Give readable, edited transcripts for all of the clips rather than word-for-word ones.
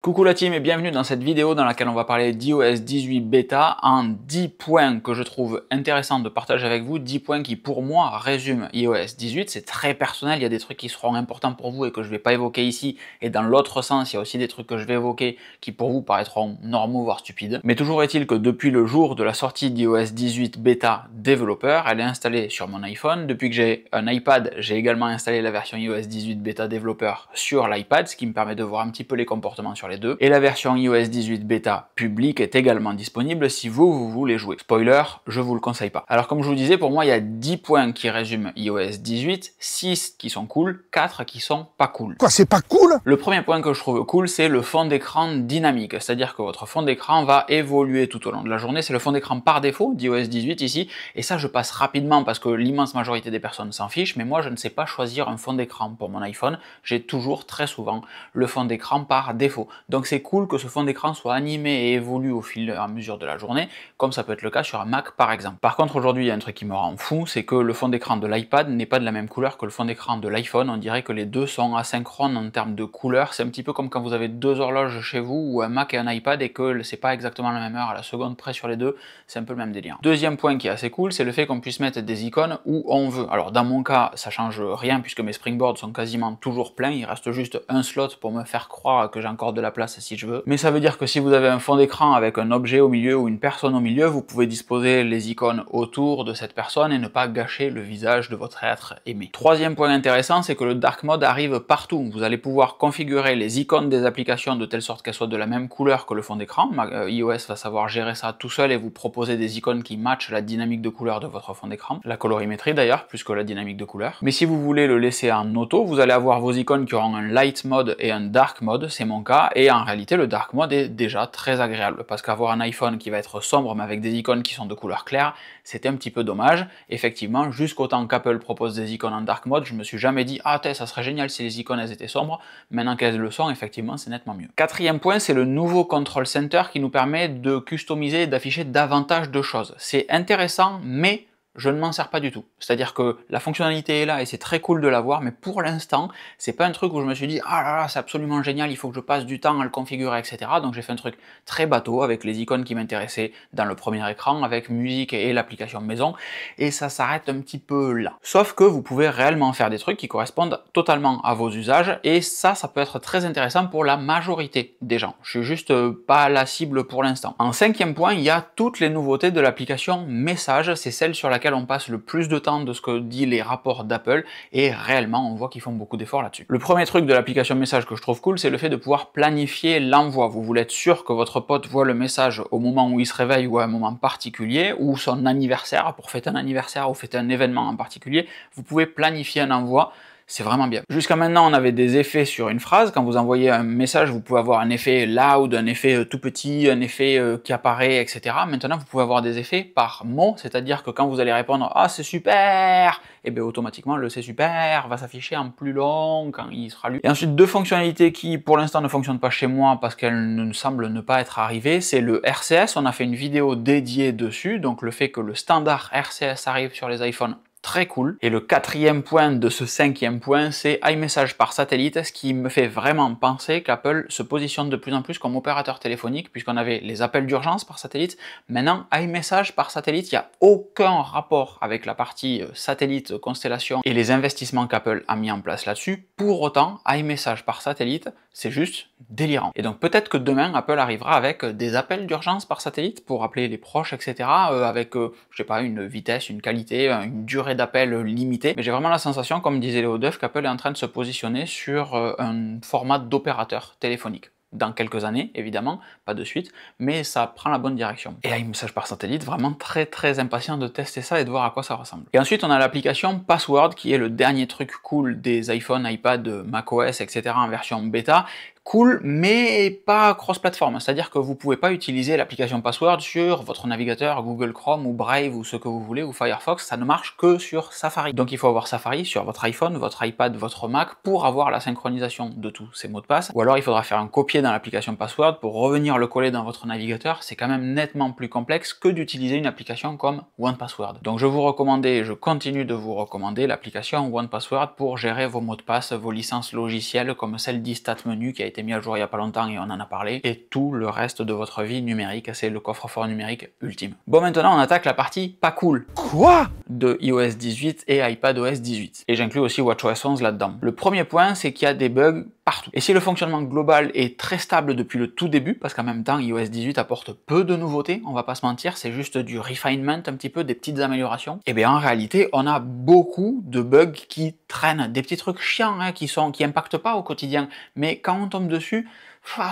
Coucou la team et bienvenue dans cette vidéo dans laquelle on va parler d'iOS 18 bêta en 10 points que je trouve intéressant de partager avec vous, 10 points qui pour moi résument iOS 18, c'est très personnel, il y a des trucs qui seront importants pour vous et que je ne vais pas évoquer ici, et dans l'autre sens il y a aussi des trucs que je vais évoquer qui pour vous paraîtront normaux voire stupides, mais toujours est-il que depuis le jour de la sortie d'iOS 18 bêta développeur, elle est installée sur mon iPhone, depuis que j'ai un iPad, j'ai également installé la version iOS 18 bêta développeur sur l'iPad, ce qui me permet de voir un petit peu les comportements sur les deux, et la version iOS 18 bêta publique est également disponible si vous voulez jouer. Spoiler, je vous le conseille pas. Alors comme je vous disais, pour moi il y a 10 points qui résument iOS 18, 6 qui sont cool, 4 qui sont pas cool. Quoi, c'est pas cool? Le premier point que je trouve cool, c'est le fond d'écran dynamique, c'est-à-dire que votre fond d'écran va évoluer tout au long de la journée, c'est le fond d'écran par défaut d'iOS 18 ici, et ça je passe rapidement parce que l'immense majorité des personnes s'en fichent, mais moi je ne sais pas choisir un fond d'écran pour mon iPhone, j'ai toujours très souvent le fond d'écran par défaut. Donc c'est cool que ce fond d'écran soit animé et évolue au fil et à mesure de la journée, comme ça peut être le cas sur un Mac par exemple. Par contre aujourd'hui il y a un truc qui me rend fou, c'est que le fond d'écran de l'iPad n'est pas de la même couleur que le fond d'écran de l'iPhone, on dirait que les deux sont asynchrones en termes de couleur, c'est un petit peu comme quand vous avez deux horloges chez vous, ou un Mac et un iPad, et que c'est pas exactement la même heure à la seconde près sur les deux, c'est un peu le même délire. Deuxième point qui est assez cool, c'est le fait qu'on puisse mettre des icônes où on veut. Alors dans mon cas, ça change rien puisque mes springboards sont quasiment toujours pleins, il reste juste un slot pour me faire croire que j'ai encore de la place si je veux, mais ça veut dire que si vous avez un fond d'écran avec un objet au milieu ou une personne au milieu, vous pouvez disposer les icônes autour de cette personne et ne pas gâcher le visage de votre être aimé. Troisième point intéressant, c'est que le Dark Mode arrive partout. Vous allez pouvoir configurer les icônes des applications de telle sorte qu'elles soient de la même couleur que le fond d'écran. iOS va savoir gérer ça tout seul et vous proposer des icônes qui matchent la dynamique de couleur de votre fond d'écran. La colorimétrie d'ailleurs, plus que la dynamique de couleur. Mais si vous voulez le laisser en auto, vous allez avoir vos icônes qui auront un Light Mode et un Dark Mode, c'est mon cas, et en réalité le Dark Mode est déjà très agréable, parce qu'avoir un iPhone qui va être sombre mais avec des icônes qui sont de couleur claire, c'était un petit peu dommage. Effectivement, jusqu'au temps qu'Apple propose des icônes en Dark Mode, je me suis jamais dit « Ah, ça serait génial si les icônes elles étaient sombres », maintenant qu'elles le sont, effectivement, c'est nettement mieux. Quatrième point, c'est le nouveau Control Center qui nous permet de customiser et d'afficher davantage de choses. C'est intéressant, mais je ne m'en sers pas du tout. C'est-à-dire que la fonctionnalité est là et c'est très cool de l'avoir, mais pour l'instant, c'est pas un truc où je me suis dit « Ah là là, c'est absolument génial, il faut que je passe du temps à le configurer, etc. » Donc j'ai fait un truc très bateau avec les icônes qui m'intéressaient dans le premier écran, avec musique et l'application maison, et ça s'arrête un petit peu là. Sauf que vous pouvez réellement faire des trucs qui correspondent totalement à vos usages, et ça peut être très intéressant pour la majorité des gens. Je suis juste pas la cible pour l'instant. En cinquième point, il y a toutes les nouveautés de l'application Messages, c'est celle sur laquelle on passe le plus de temps de ce que disent les rapports d'Apple, et réellement on voit qu'ils font beaucoup d'efforts là-dessus. Le premier truc de l'application Message que je trouve cool, c'est le fait de pouvoir planifier l'envoi. Vous voulez être sûr que votre pote voit le message au moment où il se réveille ou à un moment particulier, ou son anniversaire, pour fêter un anniversaire ou fêter un événement en particulier, vous pouvez planifier un envoi. C'est vraiment bien. Jusqu'à maintenant, on avait des effets sur une phrase. Quand vous envoyez un message, vous pouvez avoir un effet loud, un effet tout petit, un effet qui apparaît, etc. Maintenant, vous pouvez avoir des effets par mot, c'est-à-dire que quand vous allez répondre « Ah, c'est super !» et bien automatiquement, le « C'est super !» va s'afficher en plus long quand il sera lu. Et ensuite, deux fonctionnalités qui, pour l'instant, ne fonctionnent pas chez moi parce qu'elles ne semblent ne pas être arrivées, c'est le RCS. On a fait une vidéo dédiée dessus, donc le fait que le standard RCS arrive sur les iPhones, très cool. Et le quatrième point de ce cinquième point, c'est iMessage par satellite, ce qui me fait vraiment penser qu'Apple se positionne de plus en plus comme opérateur téléphonique, puisqu'on avait les appels d'urgence par satellite. Maintenant, iMessage par satellite, il n'y a aucun rapport avec la partie satellite, constellation et les investissements qu'Apple a mis en place là-dessus. Pour autant, iMessage par satellite, c'est juste délirant. Et donc peut-être que demain, Apple arrivera avec des appels d'urgence par satellite pour appeler les proches, etc. Avec, je sais pas, une vitesse, une qualité, une durée d'appel limité, mais j'ai vraiment la sensation, comme disait Léo Duff, qu'Apple est en train de se positionner sur un format d'opérateur téléphonique. Dans quelques années, évidemment, pas de suite, mais ça prend la bonne direction. Et iMessage par satellite, vraiment très impatient de tester ça et de voir à quoi ça ressemble. Et ensuite, on a l'application Password, qui est le dernier truc cool des iPhone, iPad, macOS, etc. en version bêta. Cool, mais pas cross-platform, c'est-à-dire que vous pouvez pas utiliser l'application Password sur votre navigateur Google Chrome ou Brave ou ce que vous voulez, ou Firefox, ça ne marche que sur Safari. Donc il faut avoir Safari sur votre iPhone, votre iPad, votre Mac pour avoir la synchronisation de tous ces mots de passe, ou alors il faudra faire un copier dans l'application Password pour revenir le coller dans votre navigateur. C'est quand même nettement plus complexe que d'utiliser une application comme OnePassword. Donc je vous recommandais, et je continue de vous recommander l'application OnePassword pour gérer vos mots de passe, vos licences logicielles comme celle d'Istatmenu qui a été mis à jour il n'y a pas longtemps et on en a parlé, et tout le reste de votre vie numérique, c'est le coffre-fort numérique ultime. Bon, maintenant on attaque la partie pas cool. Quoi? De iOS 18 et iPadOS 18. Et j'inclus aussi WatchOS 11 là-dedans. Le premier point, c'est qu'il y a des bugs partout. Et si le fonctionnement global est très stable depuis le tout début, parce qu'en même temps iOS 18 apporte peu de nouveautés, on va pas se mentir, c'est juste du refinement un petit peu, des petites améliorations, et bien en réalité on a beaucoup de bugs qui traînent, des petits trucs chiants hein, qui impactent pas au quotidien, mais quand on tombe dessus,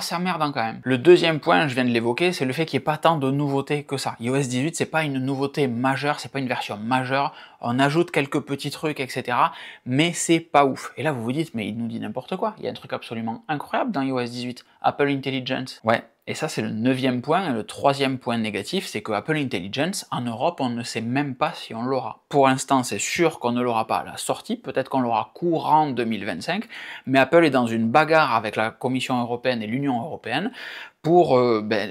c'est emmerdant quand même. Le deuxième point, je viens de l'évoquer, c'est le fait qu'il n'y ait pas tant de nouveautés que ça. iOS 18, c'est pas une nouveauté majeure, c'est pas une version majeure, on ajoute quelques petits trucs, etc. Mais c'est pas ouf. Et là, vous vous dites, mais il nous dit n'importe quoi. Il y a un truc absolument incroyable dans iOS 18, Apple Intelligence. Ouais. Et ça, c'est le 9e point. Et le 3e point négatif, c'est que Apple Intelligence, en Europe, on ne sait même pas si on l'aura. Pour l'instant, c'est sûr qu'on ne l'aura pas à la sortie. Peut-être qu'on l'aura courant 2025. Mais Apple est dans une bagarre avec la Commission européenne et l'Union européenne pour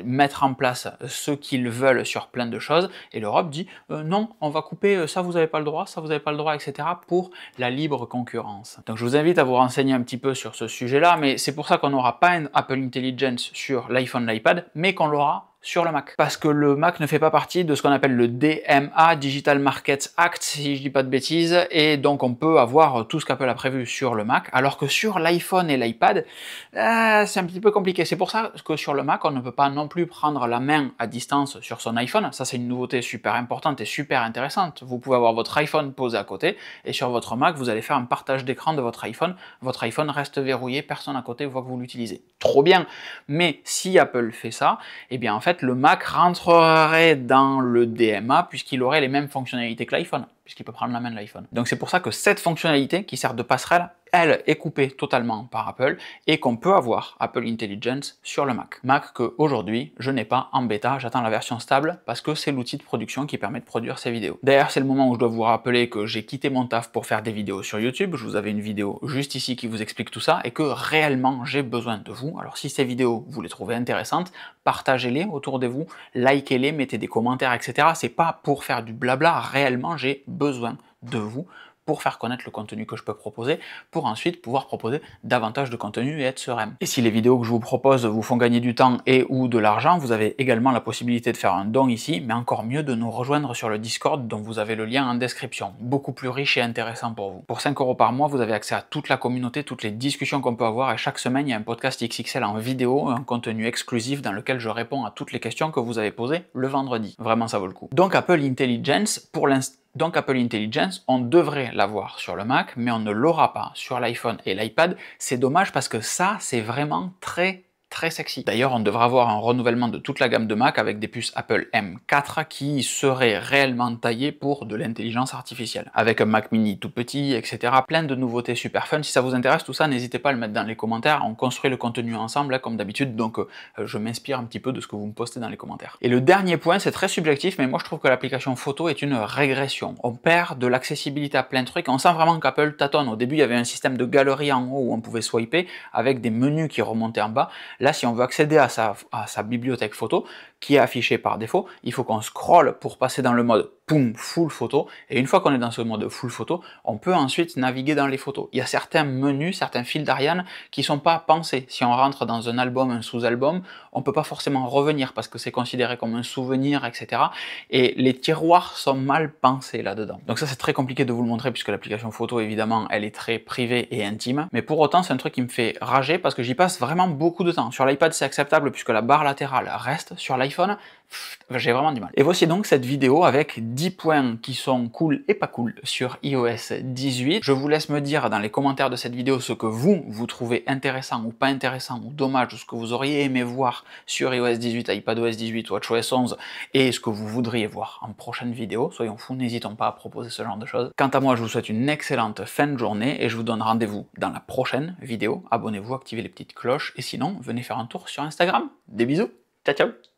mettre en place ce qu'ils veulent sur plein de choses. Et l'Europe dit non, on va couper ça, vous n'avez pas le droit, ça, vous n'avez pas le droit, etc. pour la libre concurrence. Donc je vous invite à vous renseigner un petit peu sur ce sujet-là, mais c'est pour ça qu'on n'aura pas un Apple Intelligence sur l'iPhone, l'iPad, mais qu'on l'aura sur le Mac. Parce que le Mac ne fait pas partie de ce qu'on appelle le DMA, Digital Markets Act, si je dis pas de bêtises, et donc on peut avoir tout ce qu'Apple a prévu sur le Mac, alors que sur l'iPhone et l'iPad, c'est un petit peu compliqué. C'est pour ça que sur le Mac, on ne peut pas non plus prendre la main à distance sur son iPhone. Ça, c'est une nouveauté super importante et super intéressante. Vous pouvez avoir votre iPhone posé à côté, et sur votre Mac, vous allez faire un partage d'écran de votre iPhone reste verrouillé, personne à côté voit que vous l'utilisez. Trop bien! Mais si Apple fait ça, eh bien en fait, le Mac rentrerait dans le DMA puisqu'il aurait les mêmes fonctionnalités que l'iPhone, puisqu'il peut prendre la main de l'iPhone. Donc c'est pour ça que cette fonctionnalité qui sert de passerelle, elle est coupée totalement par Apple et qu'on peut avoir Apple Intelligence sur le Mac. Mac que aujourd'hui je n'ai pas en bêta, j'attends la version stable parce que c'est l'outil de production qui permet de produire ces vidéos. D'ailleurs c'est le moment où je dois vous rappeler que j'ai quitté mon taf pour faire des vidéos sur YouTube, je vous avais une vidéo juste ici qui vous explique tout ça et que réellement j'ai besoin de vous. Alors si ces vidéos vous les trouvez intéressantes, partagez-les autour de vous, likez-les, mettez des commentaires, etc. C'est pas pour faire du blabla, réellement j'ai besoin de vous pour faire connaître le contenu que je peux proposer, pour ensuite pouvoir proposer davantage de contenu et être serein. Et si les vidéos que je vous propose vous font gagner du temps et ou de l'argent, vous avez également la possibilité de faire un don ici, mais encore mieux de nous rejoindre sur le Discord dont vous avez le lien en description, beaucoup plus riche et intéressant pour vous. Pour 5 € par mois, vous avez accès à toute la communauté, toutes les discussions qu'on peut avoir, et chaque semaine il y a un podcast XXL en vidéo, un contenu exclusif dans lequel je réponds à toutes les questions que vous avez posées le vendredi. Vraiment ça vaut le coup. Donc Apple Intelligence, pour l'instant, Apple Intelligence, on devrait l'avoir sur le Mac, mais on ne l'aura pas sur l'iPhone et l'iPad. C'est dommage parce que ça, c'est vraiment très sexy. D'ailleurs, on devrait avoir un renouvellement de toute la gamme de Mac avec des puces Apple M4 qui seraient réellement taillées pour de l'intelligence artificielle. Avec un Mac mini tout petit, etc. Plein de nouveautés super fun. Si ça vous intéresse tout ça, n'hésitez pas à le mettre dans les commentaires. On construit le contenu ensemble, là, comme d'habitude, donc je m'inspire un petit peu de ce que vous me postez dans les commentaires. Et le dernier point, c'est très subjectif, mais moi je trouve que l'application photo est une régression. On perd de l'accessibilité à plein de trucs. On sent vraiment qu'Apple tâtonne. Au début, il y avait un système de galerie en haut où on pouvait swiper avec des menus qui remontaient en bas. Là, si on veut accéder à sa bibliothèque photo, qui est affichée par défaut, il faut qu'on scrolle pour passer dans le mode full photo, et une fois qu'on est dans ce mode full photo, on peut ensuite naviguer dans les photos. Il y a certains menus, certains fils d'Ariane qui sont pas pensés. Si on rentre dans un album, un sous-album, on peut pas forcément revenir parce que c'est considéré comme un souvenir, etc. Et les tiroirs sont mal pensés là-dedans. Donc ça c'est très compliqué de vous le montrer puisque l'application photo évidemment elle est très privée et intime, mais pour autant c'est un truc qui me fait rager parce que j'y passe vraiment beaucoup de temps. Sur l'iPad c'est acceptable puisque la barre latérale reste, sur l'iPhone j'ai vraiment du mal. Et voici donc cette vidéo avec 10 points qui sont cool et pas cool sur iOS 18. Je vous laisse me dire dans les commentaires de cette vidéo ce que vous trouvez intéressant ou pas intéressant ou dommage, ou ce que vous auriez aimé voir sur iOS 18, iPadOS 18, WatchOS 11 et ce que vous voudriez voir en prochaine vidéo. Soyons fous, n'hésitons pas à proposer ce genre de choses. Quant à moi, je vous souhaite une excellente fin de journée et je vous donne rendez-vous dans la prochaine vidéo. Abonnez-vous, activez les petites cloches et sinon, venez faire un tour sur Instagram. Des bisous, ciao ciao.